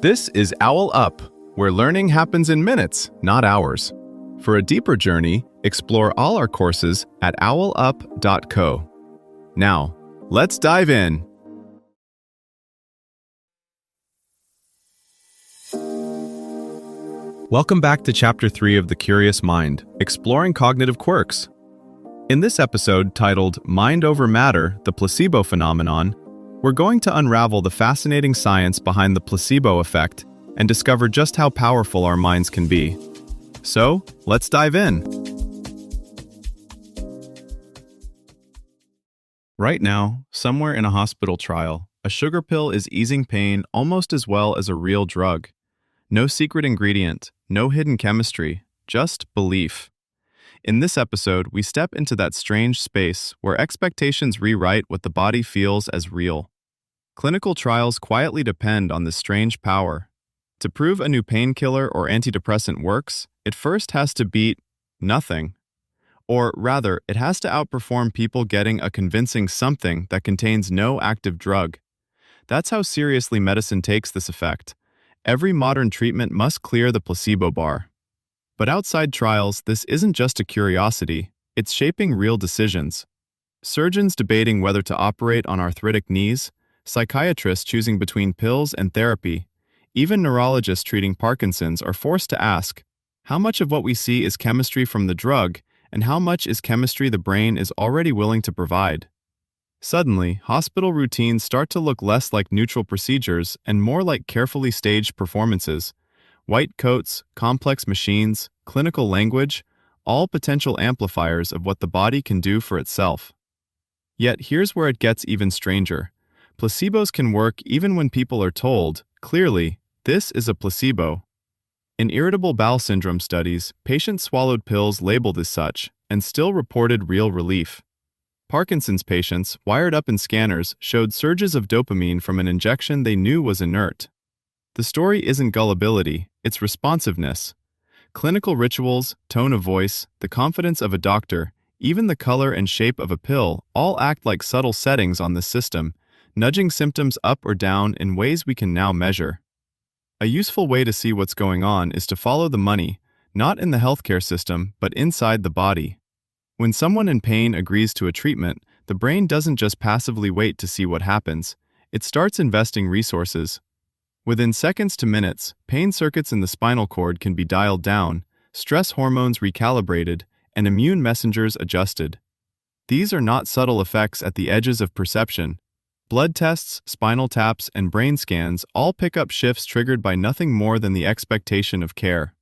This is OwlUp, where learning happens in minutes, not hours. For a deeper journey, explore all our courses at owlup.co. Now, let's dive in. Welcome back to Chapter 3 of The Curious Mind, Exploring Cognitive Quirks. In this episode, titled Mind Over Matter, the Placebo Phenomenon, we're going to unravel the fascinating science behind the placebo effect and discover just how powerful our minds can be. So, let's dive in. Right now, somewhere in a hospital trial, a sugar pill is easing pain almost as well as a real drug. No secret ingredient, no hidden chemistry, just belief. In this episode, we step into that strange space where expectations rewrite what the body feels as real. Clinical trials quietly depend on this strange power. To prove a new painkiller or antidepressant works, it first has to beat nothing. Or rather, it has to outperform people getting a convincing something that contains no active drug. That's how seriously medicine takes this effect. Every modern treatment must clear the placebo bar. But outside trials, this isn't just a curiosity, it's shaping real decisions. Surgeons debating whether to operate on arthritic knees, psychiatrists choosing between pills and therapy, even neurologists treating Parkinson's are forced to ask, how much of what we see is chemistry from the drug, and how much is chemistry the brain is already willing to provide? Suddenly, hospital routines start to look less like neutral procedures and more like carefully staged performances. White coats, complex machines, clinical language, all potential amplifiers of what the body can do for itself. Yet here's where it gets even stranger. Placebos can work even when people are told, clearly, this is a placebo. In irritable bowel syndrome studies, patients swallowed pills labeled as such and still reported real relief. Parkinson's patients, wired up in scanners, showed surges of dopamine from an injection they knew was inert. The story isn't gullibility, it's responsiveness. Clinical rituals, tone of voice, the confidence of a doctor, even the color and shape of a pill all act like subtle settings on the system, nudging symptoms up or down in ways we can now measure. A useful way to see what's going on is to follow the money, not in the healthcare system, but inside the body. When someone in pain agrees to a treatment, the brain doesn't just passively wait to see what happens, it starts investing resources. Within seconds to minutes, pain circuits in the spinal cord can be dialed down, stress hormones recalibrated, and immune messengers adjusted. These are not subtle effects at the edges of perception. Blood tests, spinal taps, and brain scans all pick up shifts triggered by nothing more than the expectation of care.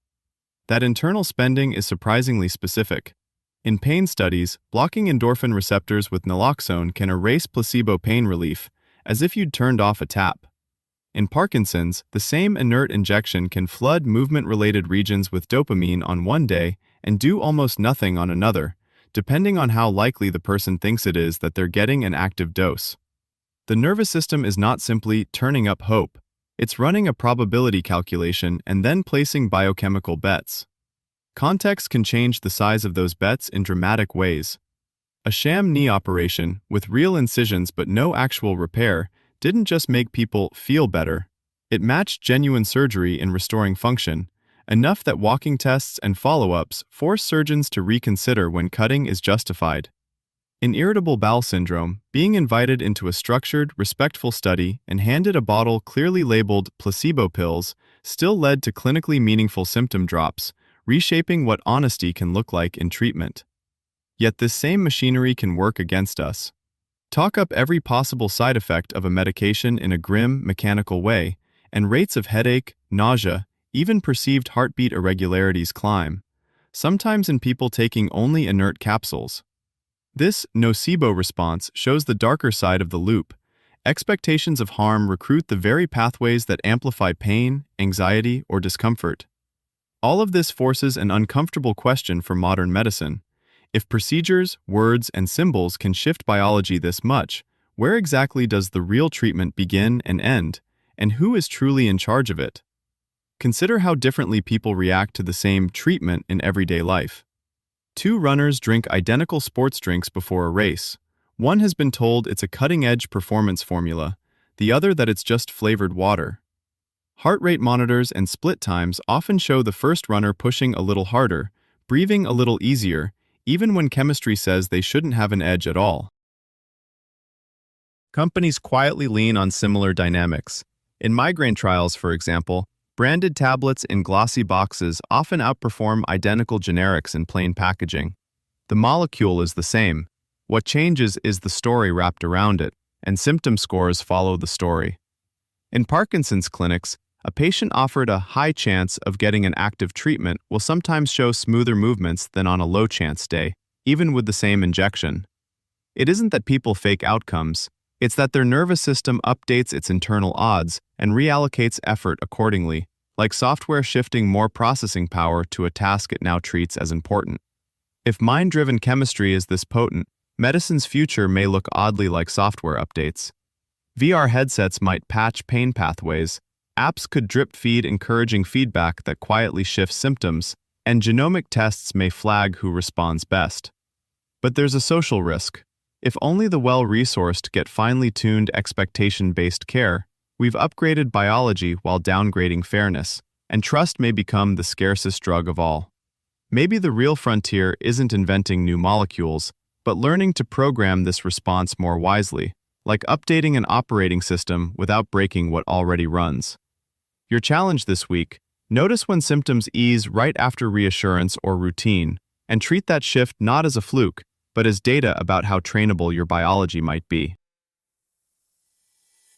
That internal spending is surprisingly specific. In pain studies, blocking endorphin receptors with naloxone can erase placebo pain relief, as if you'd turned off a tap. In Parkinson's, the same inert injection can flood movement-related regions with dopamine on one day and do almost nothing on another, depending on how likely the person thinks it is that they're getting an active dose. The nervous system is not simply turning up hope, it's running a probability calculation and then placing biochemical bets. Context can change the size of those bets in dramatic ways. A sham knee operation, with real incisions but no actual repair, didn't just make people feel better, it matched genuine surgery in restoring function, enough that walking tests and follow-ups force surgeons to reconsider when cutting is justified. In irritable bowel syndrome, being invited into a structured, respectful study and handed a bottle clearly labeled placebo pills still led to clinically meaningful symptom drops, reshaping what honesty can look like in treatment. Yet this same machinery can work against us. Talk up every possible side effect of a medication in a grim, mechanical way, and rates of headache, nausea, even perceived heartbeat irregularities climb, sometimes in people taking only inert capsules. This nocebo response shows the darker side of the loop. Expectations of harm recruit the very pathways that amplify pain, anxiety, or discomfort. All of this forces an uncomfortable question for modern medicine. If procedures, words, and symbols can shift biology this much, where exactly does the real treatment begin and end, and who is truly in charge of it? Consider how differently people react to the same treatment in everyday life. Two runners drink identical sports drinks before a race. One has been told it's a cutting-edge performance formula, the other that it's just flavored water. Heart rate monitors and split times often show the first runner pushing a little harder, breathing a little easier, even when chemistry says they shouldn't have an edge at all. Companies quietly lean on similar dynamics. In migraine trials, for example, branded tablets in glossy boxes often outperform identical generics in plain packaging. The molecule is the same. What changes is the story wrapped around it, and symptom scores follow the story. In Parkinson's clinics, a patient offered a high chance of getting an active treatment will sometimes show smoother movements than on a low-chance day, even with the same injection. It isn't that people fake outcomes, it's that their nervous system updates its internal odds and reallocates effort accordingly, like software shifting more processing power to a task it now treats as important. If mind-driven chemistry is this potent, medicine's future may look oddly like software updates. VR headsets might patch pain pathways, apps could drip feed encouraging feedback that quietly shifts symptoms, and genomic tests may flag who responds best. But there's a social risk. If only the well-resourced get finely tuned expectation-based care, we've upgraded biology while downgrading fairness, and trust may become the scarcest drug of all. Maybe the real frontier isn't inventing new molecules, but learning to program this response more wisely, like updating an operating system without breaking what already runs. Your challenge this week: notice when symptoms ease right after reassurance or routine, and treat that shift not as a fluke, but as data about how trainable your biology might be.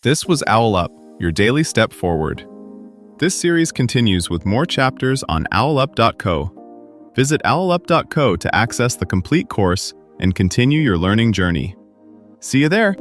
This was OwlUp, your daily step forward. This series continues with more chapters on OwlUp.co. Visit OwlUp.co to access the complete course and continue your learning journey. See you there!